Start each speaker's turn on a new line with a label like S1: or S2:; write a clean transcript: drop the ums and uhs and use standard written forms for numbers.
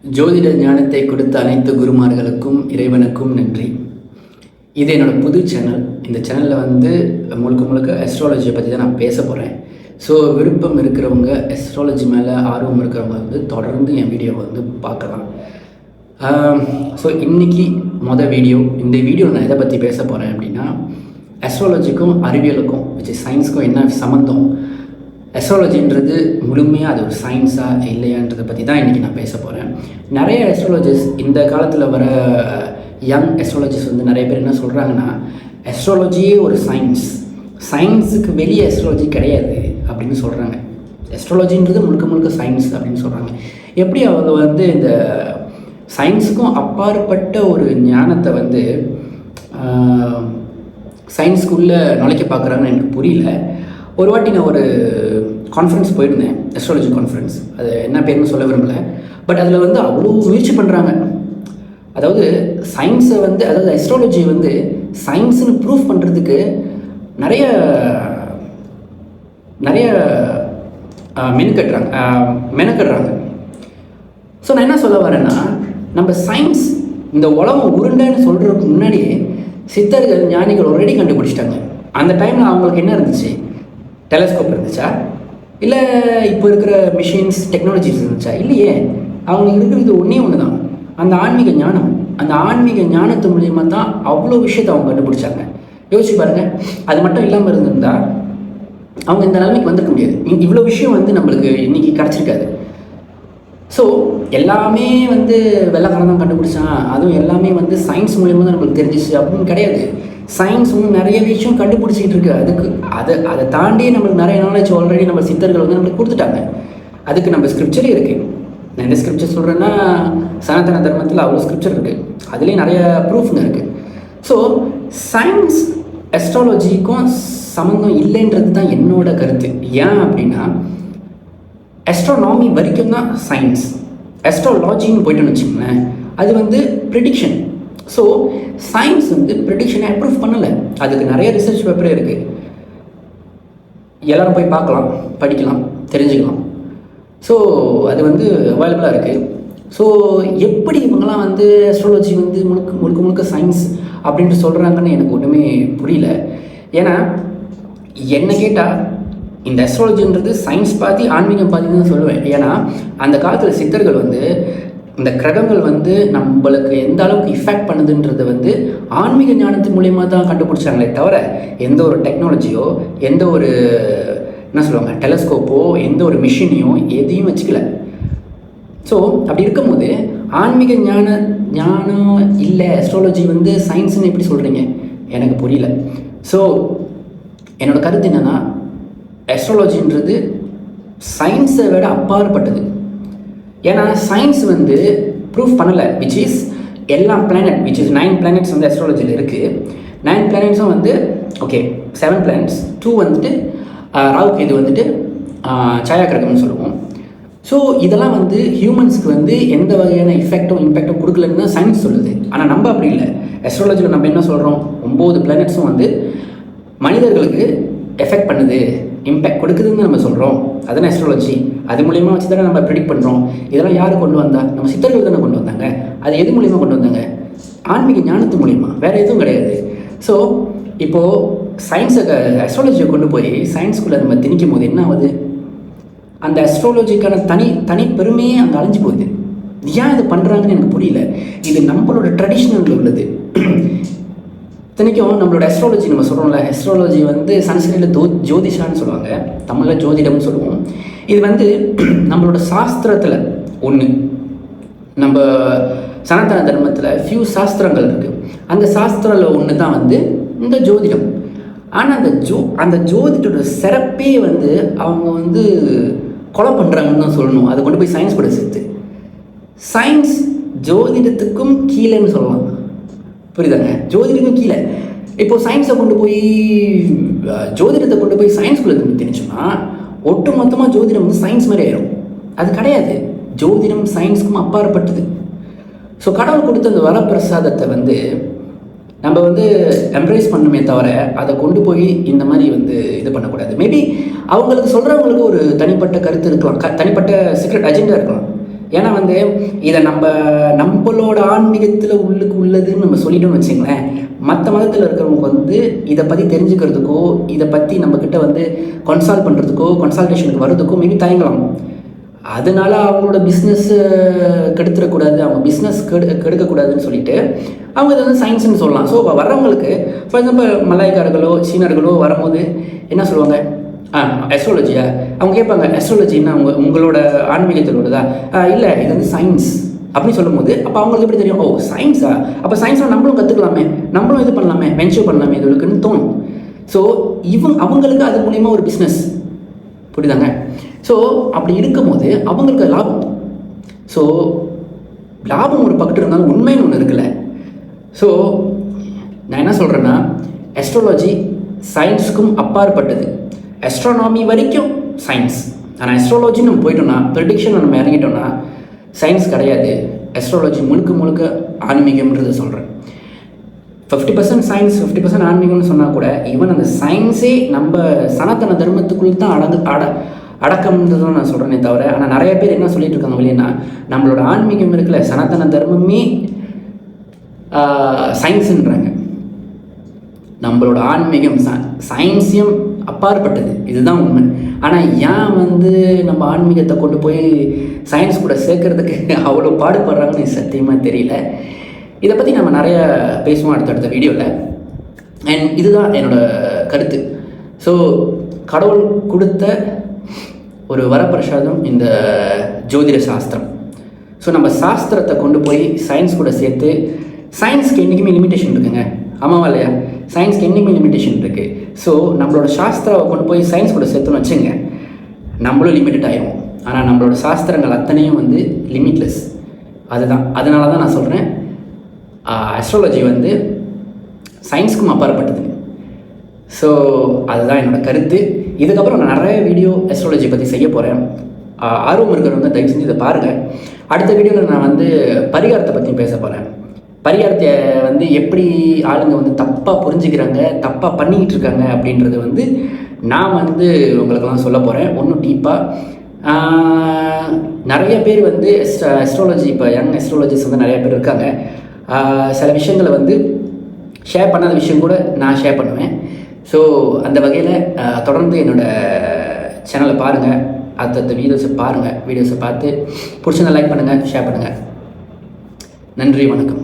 S1: ஜோதிட ஞானத்தை கொடுத்த அனைத்து குருமார்களுக்கும் இறைவனுக்கும் நன்றி. இது என்னோடய புது சேனல். இந்த சேனலில் முழுக்க முழுக்க அஸ்ட்ராலஜியை பற்றி தான் நான் பேச போகிறேன். ஸோ விருப்பம் இருக்கிறவங்க, அஸ்ட்ராலஜி மேலே ஆர்வம் இருக்கிறவங்க தொடர்ந்து என் வீடியோவை பார்க்கலாம். ஸோ இன்றைக்கி வீடியோ. இந்த வீடியோவில் நான் எதை பற்றி பேச போகிறேன் அப்படின்னா, அஸ்ட்ராலஜிக்கும் அறிவியலுக்கும் சயின்ஸுக்கும் என்ன சம்மந்தம், அஸ்ட்ராலஜின்றது முழுமையாக அது ஒரு சயின்ஸாக இல்லையான்றதை பற்றி தான் இன்றைக்கி நான் பேச போகிறேன். நிறைய அஸ்ட்ராலஜிஸ், இந்த காலத்தில் வர யங் அஸ்ட்ராலஜிஸ் நிறைய பேர் என்ன சொல்கிறாங்கன்னா, அஸ்ட்ராலஜியே ஒரு சயின்ஸுக்கு வெளியே அஸ்ட்ராலஜி கிடையாது அப்படின்னு சொல்கிறாங்க. அஸ்ட்ராலஜின்றது முழுக்க முழுக்க சயின்ஸ் அப்படின்னு சொல்கிறாங்க. எப்படி அவங்க இந்த சயின்ஸுக்கும் அப்பாற்பட்ட ஒரு ஞானத்தை சயின்ஸ்குள்ளே நுழைக்க பார்க்குறாங்கன்னு எனக்கு புரியல. ஒரு வாட்டி நான் ஒரு கான்ஃபரன்ஸ் போயிருந்தேன், அஸ்ட்ராலஜி கான்ஃபரன்ஸ். அது என்ன பேருன்னு சொல்ல விரும்பலை. பட் அதில் அவ்வளோ முயற்சி பண்ணுறாங்க. அதாவது சயின்ஸை அதாவது அஸ்ட்ராலஜியை சயின்ஸுன்னு ப்ரூஃப் பண்ணுறதுக்கு நிறைய மெனக்கட்டுறாங்க. ஸோ நான் என்ன சொல்ல வரேன்னா, நம்ம சயின்ஸ் இந்த உலகம் உருண்டைன்னு சொல்கிறதுக்கு முன்னாடியே சித்தர்கள், ஞானிகள் ஆல்ரெடி கண்டுபிடிச்சிட்டாங்க. அந்த டைமில் அவங்களுக்கு என்ன இருந்துச்சு? டெலஸ்கோப் இருந்துச்சா? இல்லை இப்போ இருக்கிற மிஷின்ஸ், டெக்னாலஜிஸ் இருந்துச்சா? இல்லையே. அவங்களுக்கு இருக்கிறது ஒன்று தான், அந்த ஆன்மீக ஞானம். அந்த ஆன்மீக ஞானத்து மூலியமாக தான் அவ்வளோ விஷயத்தை அவங்க கண்டுபிடிச்சாங்க. யோசிச்சு பாருங்கள். அது மட்டும் இல்லாமல் இருந்திருந்தால் அவங்க இந்த நிலைமைக்கு வந்திருக்க முடியாது. இவ்வளோ விஷயம் நம்மளுக்கு இன்றைக்கி கிடச்சிருக்காது. ஸோ எல்லாமே வெள்ளைக்காரன் தான் கண்டுபிடிச்சான், அதுவும் எல்லாமே சயின்ஸ் மூலியமாக தான் நம்மளுக்கு தெரிஞ்சிச்சு அப்படின்னு கிடையாது. சயின்ஸ் நிறைய விஷயம் கண்டுபிடிச்சிக்கிட்டு இருக்கு. அதை தாண்டி நம்மளுக்கு நிறைய நாலேஜ் ஆல்ரெடி நம்ம சித்தர்கள் நம்மளுக்கு கொடுத்துட்டாங்க. அதுக்கு நம்ம ஸ்கிரிப்சரே இருக்குது. நான் என்ன ஸ்கிரிப்சர் சொல்கிறேன்னா, சனாதன தர்மத்தில் அவ்வளோ ஸ்கிரிப்சர் இருக்குது. அதுலேயும் நிறைய ப்ரூஃப்ங்க இருக்குது. ஸோ சயின்ஸ் அஸ்ட்ராலஜிக்கும் சம்மந்தம் இல்லைன்றது தான் என்னோட கருத்து. ஏன் அப்படின்னா, அஸ்ட்ரானாமி வரைக்கும் தான் சயின்ஸ். அஸ்ட்ராலஜின்னு போய்ட்டோன்னு வச்சுக்கோங்களேன், அது ப்ரிடிக்ஷன். ஸோ சயின்ஸ் ப்ரிடிக்ஷனை அப்ரூவ் பண்ணலை. அதுக்கு நிறைய ரிசர்ச் பேப்பரே இருக்குது. எல்லோரும் போய் பார்க்கலாம், படிக்கலாம், தெரிஞ்சுக்கலாம். ஸோ அது அவைலபிளாக இருக்குது. ஸோ எப்படி இவங்கெல்லாம் அஸ்ட்ராலஜி முழுக்க முழுக்க சயின்ஸ் அப்படின்ட்டு சொல்கிறாங்கன்னு எனக்கு ஒன்றுமே புரியல. ஏன்னா என்ன கேட்டால், இந்த அஸ்ட்ராலஜின்றது சயின்ஸ் பாதி, ஆன்மீகம் பாதி தான் சொல்லுவேன். ஏன்னா அந்த காலத்தில் சித்தர்கள் இந்த கிரகங்கள் நம்மளுக்கு எந்த அளவுக்கு இஃபெக்ட் பண்ணுதுன்றது ஆன்மீக ஞானத்து மூலியமாக தான் கண்டுபிடிச்சாங்களே தவிர, எந்த ஒரு டெக்னாலஜியோ, எந்த ஒரு என்ன சொல்லுவாங்க டெலஸ்கோப்போ, எந்த ஒரு மிஷினையோ எதையும் வச்சுக்கல. ஸோ அப்படி இருக்கும்போது ஆன்மீக ஞானம் இல்லை, அஸ்ட்ராலஜி சயின்ஸ்ன்னு எப்படி சொல்கிறீங்க? எனக்கு புரியல. ஸோ என்னோடய கருத்து என்னென்னா, அஸ்ட்ராலஜின்றது சயின்ஸை விட அப்பாற்பட்டது. ஏன்னா சயின்ஸ் ப்ரூஃப் பண்ணலை, விச் இஸ் எல்லா பிளானட், விச் இஸ் 9 பிளானட்ஸ் அஸ்ட்ராலஜியில் இருக்குது. 9 பிளானட்ஸும் ஓகே 7 பிளானட்ஸ், 2 ராகு கேது சாயா கிரகம்னு சொல்லுவோம். ஸோ இதெல்லாம் ஹியூமன்ஸ்க்கு எந்த வகையான இம்பேக்டும் கொடுக்கலன்னு தான் சயின்ஸ் சொல்லுது. ஆனால் நம்ம அப்படி இல்லை. அஸ்ட்ராலஜியில் நம்ம என்ன சொல்கிறோம்? 9 பிளானட்ஸும் மனிதர்களுக்கு எஃபெக்ட் பண்ணுது, இம்பேக்ட் கொடுக்குதுன்னு நம்ம சொல்கிறோம். அதுதான் அஸ்ட்ராலஜி. அது மூலியமாக வச்சு தானே நம்ம ப்ரிடிக்ட் பண்ணுறோம். இதெல்லாம் யார் கொண்டு வந்தா? நம்ம சித்தர்கள் தானே கொண்டு வந்தாங்க. அது எது மூலியமாக கொண்டு வந்தாங்க? ஆன்மீக ஞானத்து மூலியமாக, வேறு எதுவும் கிடையாது. ஸோ இப்போது அஸ்ட்ராலஜியை கொண்டு போய் சயின்ஸ்குள்ளே நம்ம திணிக்கும் போது என்ன ஆகுது? அந்த அஸ்ட்ராலஜிக்கான தனி பெருமையே அங்கே அழிஞ்சு போகுது. ஏன் இது பண்ணுறாங்கன்னு எனக்கு புரியல. இது நம்மளோட ட்ரெடிஷ்னலில் உள்ளது. இத்தனைக்கும் நம்மளோட அஸ்ட்ராலஜி நம்ம சொல்கிறோம்ல, அஸ்ட்ராலஜி சன்ஸ்கிரிட்டில் ஜோதிஷான்னு சொல்லுவாங்க, தமிழில் ஜோதிடம்னு சொல்லுவோம். இது நம்மளோட சாஸ்திரத்தில் ஒன்று. நம்ம சனாதன தர்மத்தில் ஃபியூ சாஸ்திரங்கள் இருக்குது. அந்த சாஸ்திரத்தில் ஒன்று தான் இந்த ஜோதிடம். ஆனால் அந்த ஜோதிடோட சிறப்பே அவங்க கொலை பண்ணுறாங்கன்னு தான் சொல்லணும். அதை கொண்டு போய் சயின்ஸ் கூட சேர்த்து சயின்ஸ் ஜோதிடத்துக்கும் கீழேன்னு சொல்லலாம். புரியுதாங்க? ஜோதிடத்துக்கும் கீழே. இப்போது சயின்ஸை கொண்டு போய் ஜோதிடத்தை கொண்டு போய் சயின்ஸ்குள்ளே திணிச்சோம்னா ஒட்டு மொத்தமாக ஜோதிடம் சயின்ஸ் மாதிரி ஆயிரும். அது கிடையாது. ஜோதிடம் சயின்ஸுக்கும் அப்பாற்பட்டது. ஸோ கடவுள் கொடுத்த அந்த வரப்பிரசாதத்தை நம்ம எம்ப்ரேஸ் பண்ணுமே தவிர, அதை கொண்டு போய் இந்த மாதிரி இது பண்ணக்கூடாது. மேபி அவங்களுக்கு சொல்கிறவங்களுக்கு ஒரு தனிப்பட்ட கருத்து இருக்கலாம், தனிப்பட்ட சீக்ரெட் அஜெண்டா இருக்கலாம். ஏன்னா வந்து இதை நம்மளோட ஆன்மீகத்தில் உள்ளதுன்னு நம்ம சொல்லிட்டோம்னு வச்சுங்களேன், மற்ற மதத்தில் இருக்கிறவங்க வந்து இதை பற்றி தெரிஞ்சுக்கிறதுக்கோ இதை பற்றி நம்மக்கிட்ட வந்து கன்சல்டேஷனுக்கு வர்றதுக்கோ மேபி தயங்கலாம். அதனால அவங்களோட பிஸ்னஸ் கெடுத்துடக்கூடாது, அவங்க பிஸ்னஸ் கெடுக்கக்கூடாதுன்னு சொல்லிட்டு அவங்க இதை வந்து சயின்ஸ்னு சொல்லலாம். ஸோ இப்போ வர்றவங்களுக்கு ஃபார் எக்ஸாம்பிள் மலாய்க்காரர்களோ சீனர்களோ வரும்போது என்ன சொல்லுவாங்க, அஸ்ட்ராலஜியா அவங்க கேட்பாங்க, அஸ்ட்ராலஜின்னா உங்களோட ஆன்மீகத்திலோடதா? இல்லை, இது வந்து சயின்ஸ் அப்படின்னு சொல்லும் போது அப்போ அவங்களுக்கு எப்படி தெரியும், ஓ சயின்ஸா, அப்போ சயின்ஸாக நம்மளும் கற்றுக்கலாமே, நம்மளும் இது பண்ணலாமே, வென்ச்சர் பண்ணலாமே இது இருக்குன்னு தோணும். ஸோ அவங்களுக்கு அது மூலிமா ஒரு பிஸ்னஸ், புரியுதாங்க? ஸோ அப்படி இருக்கும்போது அவங்களுக்கு லாபம். ஸோ லாபம் ஒரு பக்கத்து இருந்தாலும் உண்மைன்னு ஒன்று இருக்குல்ல. ஸோ நான் என்ன சொல்கிறேன்னா, அஸ்ட்ராலஜி சயின்ஸுக்கும் அப்பாற்பட்டது. அஸ்ட்ரானாமி வரைக்கும் சயின்ஸ். ஆனால் அஸ்ட்ராலஜின்னு நம்ம போயிட்டோம்னா, ப்ரெடிக்ஷன் நம்ம இறங்கிட்டோம்னா சயின்ஸ் கிடையாது. அஸ்ட்ராலஜி முழுக்க ஆன்மீகம்ன்றது சொல்கிறேன். 50% சயின்ஸ் 50% ஆன்மீகம்னு சொன்னால் கூட ஈவன் அந்த சயின்ஸே நம்ம சனாதன தர்மத்துக்குள் தான் அடக்கம்ன்றது தான் நான் சொல்கிறேனே தவிர. ஆனால் நிறைய பேர் என்ன சொல்லிட்டு இருக்காங்க வெளியேன்னா, நம்மளோட ஆன்மீகம் இருக்குல்ல, சனாதன தர்மமே சயின்ஸுன்றாங்க. நம்மளோட ஆன்மீகம் சயின்ஸையும் அப்பாற்பட்டது, இதுதான் உண்மை. ஆனால் ஏன் வந்து நம்ம ஆன்மீகத்தை கொண்டு போய் சயின்ஸ் கூட சேர்க்கறதுக்கு அவ்வளோ பாடுபடுறாங்கன்னு சத்தியமாக தெரியல. இதை பற்றி நம்ம நிறைய பேசுவோம் அடுத்தடுத்த வீடியோவில். அண்ட் இதுதான் என்னோடய கருத்து. ஸோ கடவுள் கொடுத்த ஒரு வரப்பிரசாதம் இந்த ஜோதிட சாஸ்திரம். ஸோ நம்ம சாஸ்திரத்தை கொண்டு போய் சயின்ஸ் கூட சேர்த்து, சயின்ஸ்க்கு என்றைக்குமே லிமிட்டேஷன் இருக்குங்க, ஆமாவா இல்லையா? சயின்ஸ்க்கு என்றைக்குமே லிமிட்டேஷன் இருக்குது. ஸோ நம்மளோட சாஸ்திராவை கொண்டு போய் சயின்ஸ் கூட சேர்த்துன்னு வச்சுங்க, நம்மளும் லிமிட்டட் ஆகிடும். ஆனால் நம்மளோட சாஸ்திரங்கள் அத்தனையும் வந்து லிமிட்லெஸ். அதனால தான் நான் சொல்கிறேன், அஸ்ட்ராலஜி வந்து சயின்ஸுக்கும் அப்பாற்பட்டது. ஸோ அதுதான் என்னோடய கருத்து. இதுக்கப்புறம் நான் நிறைய வீடியோ அஸ்ட்ராலஜி பற்றி செய்ய போகிறேன். ஆர்வம் இருக்கிறவங்க தயவு செஞ்சு இதை பாருங்கள். அடுத்த வீடியோவில் நான் வந்து பரிகாரத்தை பற்றி பேச போகிறேன். பரிகாரத்தை வந்து எப்படி ஆளுங்க வந்து தப்பாக புரிஞ்சுக்கிறாங்க, தப்பாக பண்ணிக்கிட்டு இருக்காங்க அப்படின்றது வந்து நான் வந்து உங்களுக்கெல்லாம் சொல்ல போகிறேன் ஒன்றும் டீப்பாக. நிறைய பேர் வந்து அஸ்ட்ராலஜி, இப்போ யங் அஸ்ட்ராலஜிஸ்ட் வந்து நிறைய பேர் இருக்காங்க. சில விஷயங்களை வந்து ஷேர் பண்ணாத விஷயம் கூட நான் ஷேர் பண்ணுவேன். ஸோ அந்த வகையில் தொடர்ந்து என்னோடய சேனலை பாருங்கள், அடுத்தடுத்த வீடியோஸை பார்த்து பிடிச்சிருந்தா லைக் பண்ணுங்கள், ஷேர் பண்ணுங்கள். நன்றி, வணக்கம்.